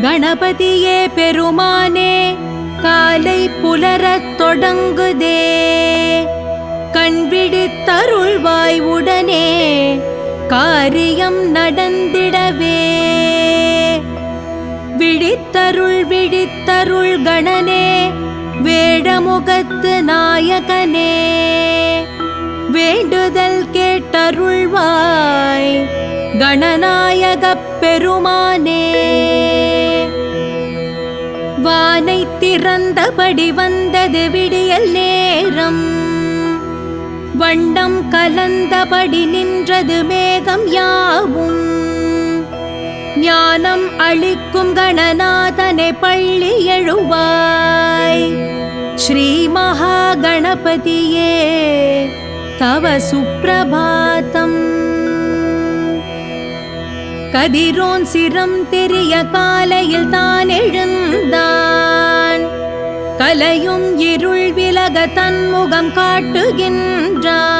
கணபதியே பெருமானே காலை புலரத் தொடங்குதே, கண்விழித்தருள்வாய் உடனே காரியம் நடந்திடவே. விழித்தருள் விழித்தருள் கணனே வேடமுகத்து நாயகனே, வேண்டுதல் கேட்டருள்வாய் கணநாயகப் பெருமானே. வானை திறந்தபடி வந்தது விடியல் நேரம், வண்ணம் கலந்தபடி நின்றது மேகம் யாவும். ஞானம் அளிக்கும் கணநாதனை பள்ளி எழுவாய், ஸ்ரீ மகா கணபதியே தவ சுப்பிரபாதம். கதிரோன் சிரம் தெரிய காலையில் தான் எழுந்தான், கலையும் இருள் விலக தன்முகம் காட்டுகின்றான்.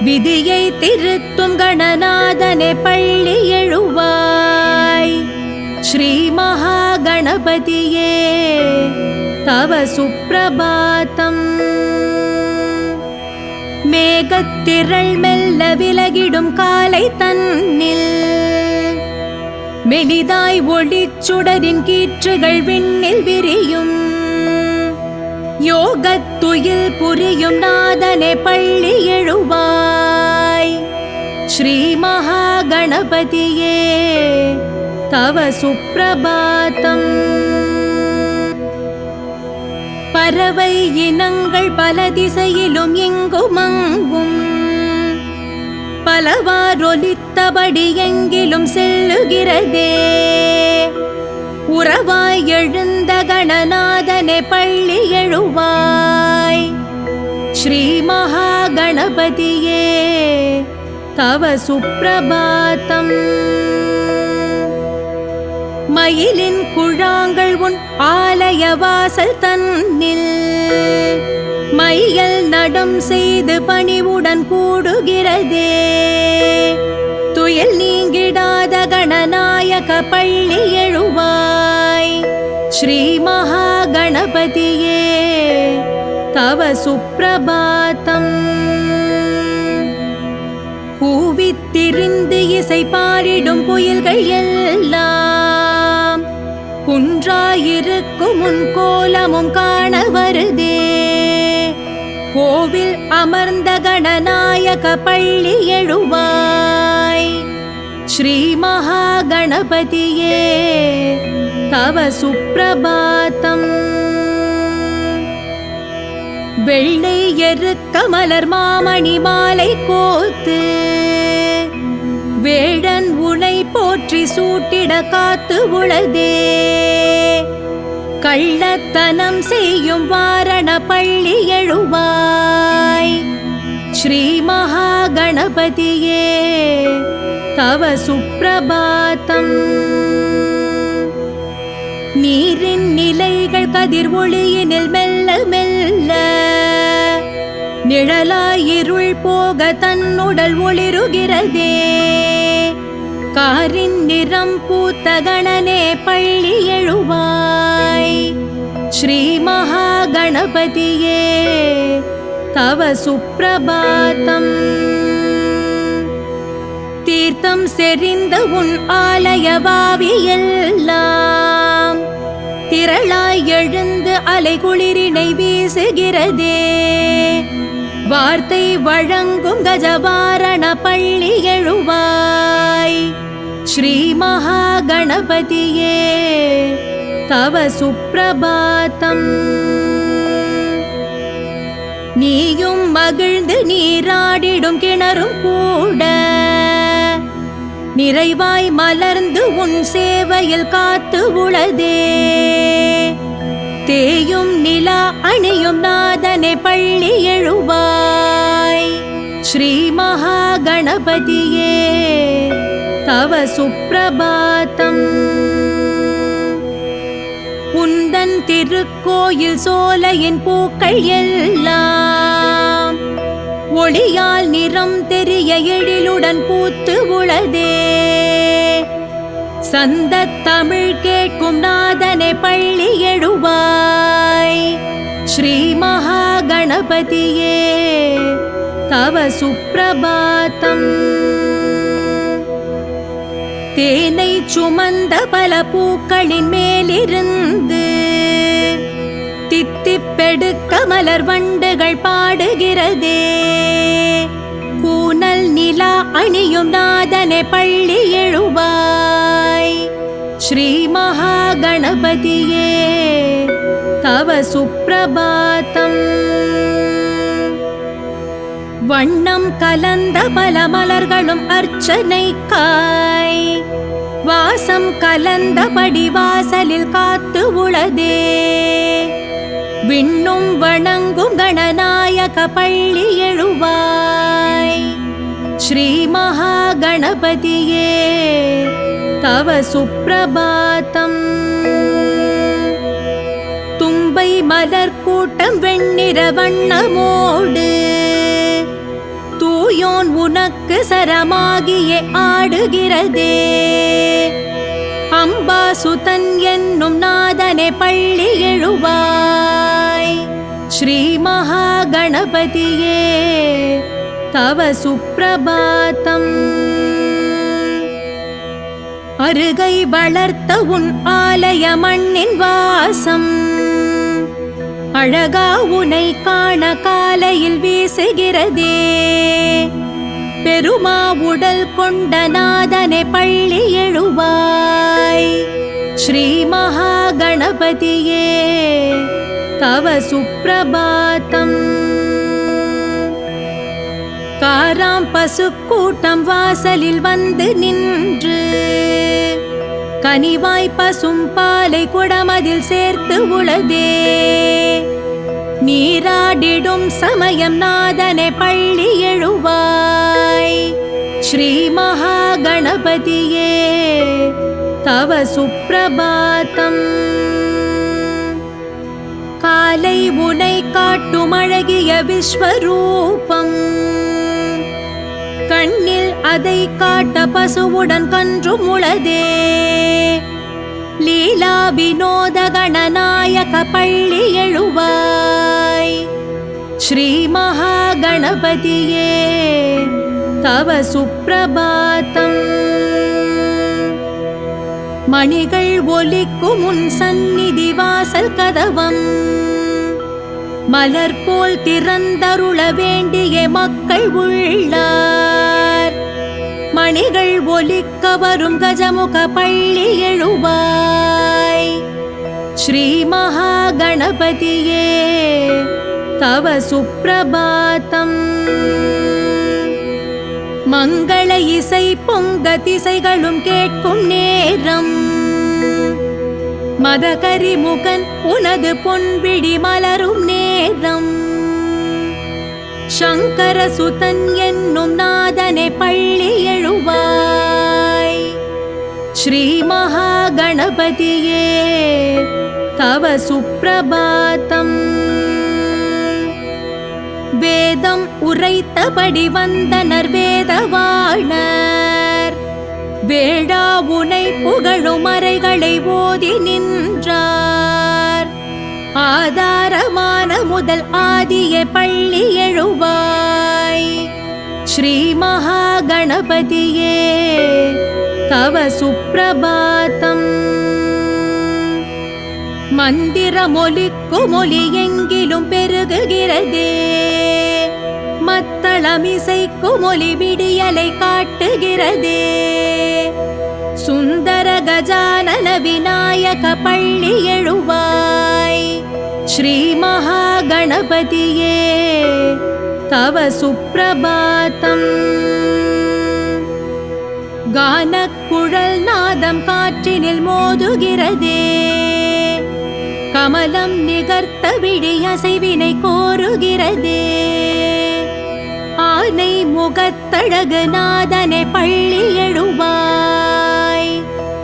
விதியை திருத்தும் கணநாதனை பள்ளி எழுவாய், ஸ்ரீ மகா கணபதியே தவ சுப்பிரபாதம். மேகத்திரள் மெல்ல விலகிடும் காலை தன்னில், மெலிதாய் ஒளிச்சுடரின் கீற்றுகள் விண்ணில் விரியும். யோகத்துயில் புரியும் நாதனை பள்ளி எழுவாய், ஸ்ரீ மகா கணபதியே தவ சுப்பிரபாதம். பறவை இனங்கள் பல திசையிலும் எங்குமங்கும், பலவாறொலித்தபடி எங்கிலும் செல்லுகிறதே. உறவாய் எழுந்த கணநாதனை பள்ளி எழுவாய், ஸ்ரீ மகா கணபதியே தவ சுப்பிரபாதம். மயிலின் குழாங்கள் உன் ஆலய வாசல் தன்னில், மையல் நடம் செய்து பணிவுடன் கூடுகிறதே. துயல் நீங்கிடாத கணநாயக பள்ளி எழுவாய், ஸ்ரீ மகா கணபதியே தவ சுப்பிரபாதம். கூவித்திரிந்து இசை பாடிடும் புயல்கள் எல்லாம், குன்றாயிருக்கும் உன் கோலமும் காண வருதே. கோவில் அமர்ந்த கணநாயக பள்ளி எழுவாய், ஸ்ரீ மகா கணபதியே தவ சுப்பிரபாதம். வெள்ளை எருக்க மலர் மாமணி மாலை கோத்து, வேடன் உனை போற்றி சூட்டிட காத்து உளதே. கள்ளத்தனம் செய்யும் வாரண பள்ளி எழுவாய், ஸ்ரீ மகா கணபதியே தவ சுப்பிரபாதம். நீரின் நிலைகள் கதிர் ஒளியினில் மெல்ல மெல்ல, நிழலாயிருள் போக தன்னுடல் ஒளிருகிறதே. காரின் நிறம் பூத்த கணனே பள்ளி எழுவாய், ஸ்ரீ மகா கணபதியே தவ சுப்பிரபாதம். தீர்த்தம் செறிந்த உன் ஆலய வாவியெல்லாம், திரளாய் எழுந்து அலை குளிரினை வீசுகிறதே. வார்த்தை வழங்கும் கஜவாரண பள்ளி எழுவாய், ஸ்ரீ மகா கணபதியே தவ சுப்பிரபாதம். நீயும் மகிழ்ந்து நீராடிடும் கிணறும் கூட, நிறைவாய் மலர்ந்து உன் சேவையில் காத்து உளதே. தேயும் நிலா அணியும் நாதனை பள்ளி எழுவாய், ஸ்ரீ மகா கணபதியே தவ சுப்பிரபாதம். உந்தன் திருக்கோயில் சோலையின் பூக்கள் எல்லாம், ஒளியால் நிறம் தெரிய எழிலுடன் பூத்து உளதே. சந்தத் தமிழ் கேட்கும் நாதனை பள்ளி எழுவாய். ஸ்ரீ மகா கணபதியே தவ சுப்பிரபாதம். தேனை சுமந்த பல பூக்களின் மேலிருந்து தித்திப்பெடுக்க மலர் வண்டுகள் பாடுகிறதே. கூனல் நிலா அணியும் நாதனை பள்ளி எழுவாய். ஸ்ரீ மகா கணபதியே தவ சுப்பிரபாதம். வண்ணம் கலந்த பல மலர்களும் அர்ச்சனைக்காய் வாசம் கலந்தபடி வாசலில் காத்து உளதே. விண்ணும் வணங்கும் கணநாயக பள்ளி எழுவாய். ஸ்ரீ மகா கணபதியே தவ சுப்பிரபாதம். தும்பை மலர் கூட்டம் வெண்ணிற வண்ணமோடு தூயோன் உனக்கு சரமாகியே ஆடுகிறதே. அம்பாசுதன் என்னும் நாதனை பள்ளி எழுவாய். ஸ்ரீ மகா கணபதியே தவ சுப்பிரபாதம். அருகை வளர்த்த உன் ஆலய மண்ணின் வாசம் அழகா உனை காண காலையில் வீசுகிறதே. பெருமா உடல் கொண்ட நாதனை பள்ளி எழுவாய். ஸ்ரீ மகா கணபதியே தவ சுப்பிரபாதம். காராம் பசு கூட்டம் வாசலில் வந்து நின்று கனிவாய் பசும் பாலை குடமதில் சேர்த்து உளதே. நீராடிடும் சமயம் நாதனை பள்ளி எழுவாய். ஸ்ரீ மகா கணபதியே தவ சுப்பிரபாதம். காலை உனை காட்டும் அழகிய விஸ்வரூபம் கண்ணில் அதை காட்ட பசுவுடன் கன்றும் உளதே. லீலா வினோத கணநாயக பள்ளி எழுவாய். ஸ்ரீ மகா கணபதியே தவ சுப்பிரபாதம். மணிகள் ஒலிக்கும் உன் சந்நிதி வாசல் கதவம் மலர் போல் திறந்தருள வேண்டிய மக்கள் உள்ளார். மணிகள் ஒலிக்க வரும் கஜமுக பள்ளி எழுவாய். ஸ்ரீ மகா கணபதியே தவ சுப்பிரபாதம். மங்கள இசை பொங்க திசைகளும் கேட்கும் நேரம் மதகரி முகன் உனது பொன்விழி மலரும் நேரம். சங்கர சுதன் என்னும் நாதனை பள்ளி எழுவாய். ஸ்ரீ மகா கணபதியே தவ சுப்பிரபாதம். வேதம் உரைத்தபடி வந்தனர் வேதவாணர் வேளா உனை புகழும் மறைகளை ஓதி நின்றார். ஆதாரமான முதல் ஆதிய பள்ளி எழுவாய். ஸ்ரீ மகா கணபதியே தவ சுப்பிரபாதம். மந்திரமொலிக்கும் ஒலி எங்கிலும் பெருகுகிறதே. மத்தளமிசைக்கும் ஒலி விடியலை காட்டுகிறதே. சுந்தர கஜானன விநாயக பள்ளி எழுவாய். ஸ்ரீ மகா கணபதியே தவ சுப்பிரபாதம். கானக்குழல் நாதம் காற்றினில் மோதுகிறதே. கமலம் நிகர்த்த விழி அசைவினை கோருகிறதே. ஆனை முகத்தழகு நாதனை பள்ளி எழுவாய்.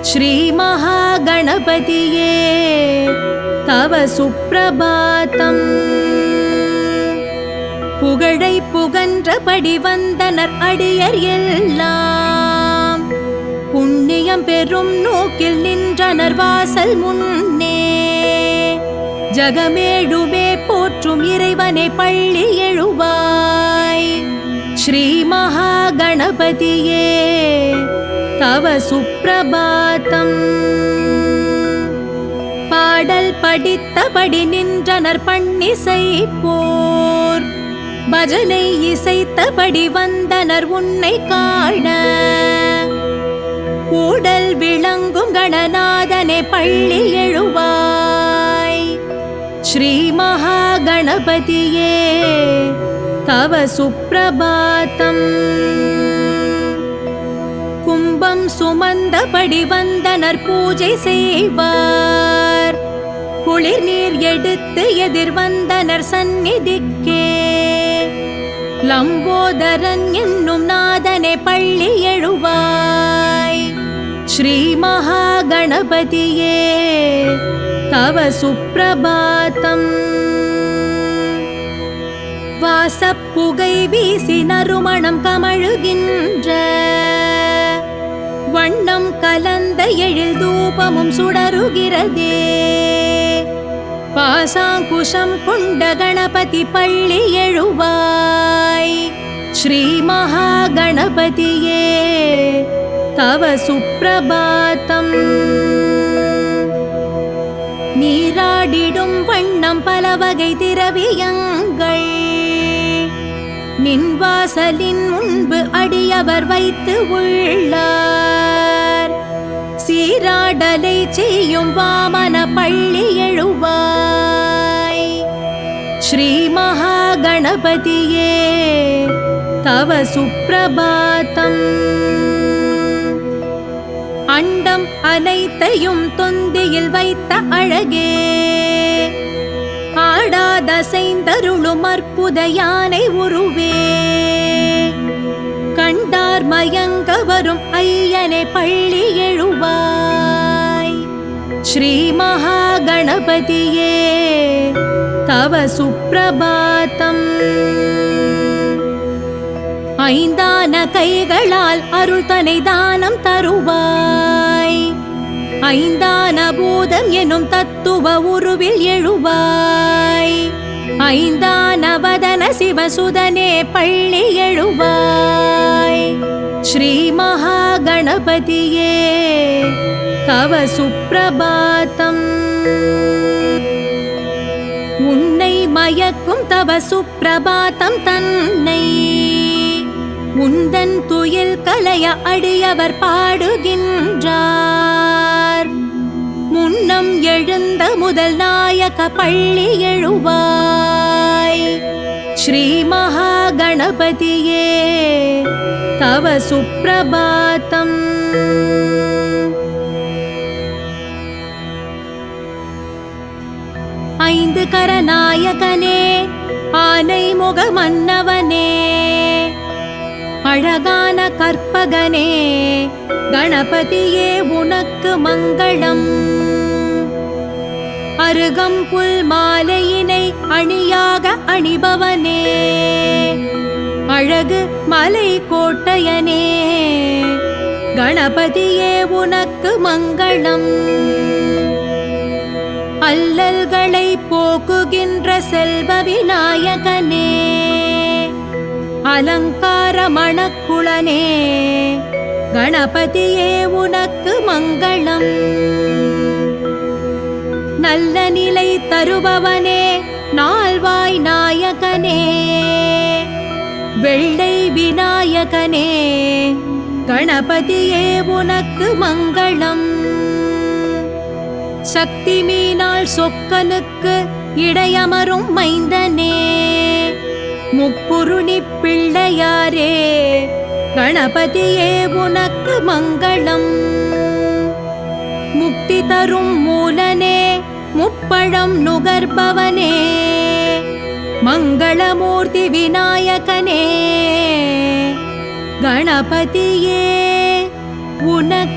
ஸ்ரீ மகா கணபதியே தவ சுப்பிரபாதம். புகழை புகன்றபடி வந்தனர் அடியர் எல்லாம். புண்ணிய அபயம் பெறும் நோக்கில் நின்றனர் வாசல் முன்னே. ஜகமேழுமே போற்றும் இறைவனை பள்ளி எழுவாய். ஸ்ரீ மகா கணபதியே தவ சுப்ரபாதம். பாடல் படித்தபடி நின்றனர் பண்ணிசை போர். பஜனை இசைத்தபடி வந்தனர் உன்னை காண. கூடல் விளங்கும் கணநாதனை பள்ளி எழுவாய். ஸ்ரீ மகா கணபதியே தவ சுப்ரபாதம். கும்பம் சுமந்தபடி வந்தனர் பூஜை செய்வார். குளிர் நீர் எடுத்து எதிர் வந்தனர் சந்நிதிக்கே. லம்போதரன் என்னும் நாதனை பள்ளி எழுவாய். ஸ்ரீ மகா கணபதியே தவ சுப்ரபாதம். வாசப்புகை வீசி நறுமணம் கமழுகின்ற வண்ணம் கலந்த எழில் தூபமும் சுடருகிறதே. பாசாங்குஷம் கொண்ட கணபதி பள்ளி எழுவாய். ஸ்ரீ மகா கணபதியே தவ சுப்ரபாதம். நீராடிடும் வண்ணம் பல வகை திரவியங்கள் நின் வாசலின் முன்பு அடியவர் வைத்து உள்ளார். சீராடலை செய்யும் வாமன பள்ளி எழுவாய். ஸ்ரீ மகா கணபதியே தவ சுப்ரபாதம். அண்டம் அனைத்தையும் தொந்தியில் வைத்த அழகே. ஆடாதசைந்தருளும் அற்புத யானை உருவே. கண்டார் மயங்க வரும் ஐயனை பள்ளி எழுவாய். ஸ்ரீ மகா கணபதியே தவ சுப்ரபாதம். ஐந்தான கைகளால் அருள் தனை தானம் தருவாய். ஐந்தான பூதம் எனும் தத்துவ உருவில் எழுவாய். ஐந்தான வதன சிவசுதனே பள்ளி எழுவாய். ஸ்ரீ மகா கணபதியே தவ சுப்ரபாதம். உன்னை மயக்கும் தவ சுப்ரபாதம் தன்னை உந்தன் துயில் கலைய அடியவர் பாடுகின்றார். முன்னம் எழுந்த முதல் நாயக பள்ளி எழுவாய். ஸ்ரீ மகா கணபதியே தவ சுப்ரபாதம். ஐந்து கரநாயகனே ஆனை முக மன்னவனே. அழகான கற்பகனே கணபதியே உனக்கு மங்களம். அருகம்புல் மாலையினை அணியாக அணிபவனே. அழகு மலை கோட்டையனே கணபதியே உனக்கு மங்களம். அல்லல்களை போக்குகின்ற செல்வ விநாயகனே. அலங்கார மணக்குளனே கணபதியே உனக்கு மங்களம். நல்ல நிலை தருபவனே நால்வாய் நாயகனே. வெள்ளை விநாயகனே கணபதியே உனக்கு மங்களம். சக்தி மீனாள் சொக்கனுக்கு இடையமரும் மைந்தனே. முக்குருணி பிள்ளையாரே கணபதியே உனக்கு மங்களம். முக்தி தரும் மூலனே முப்பழம் நுகர்பவனே. மங்களமூர்த்தி விநாயகனே கணபதியே உனக்கு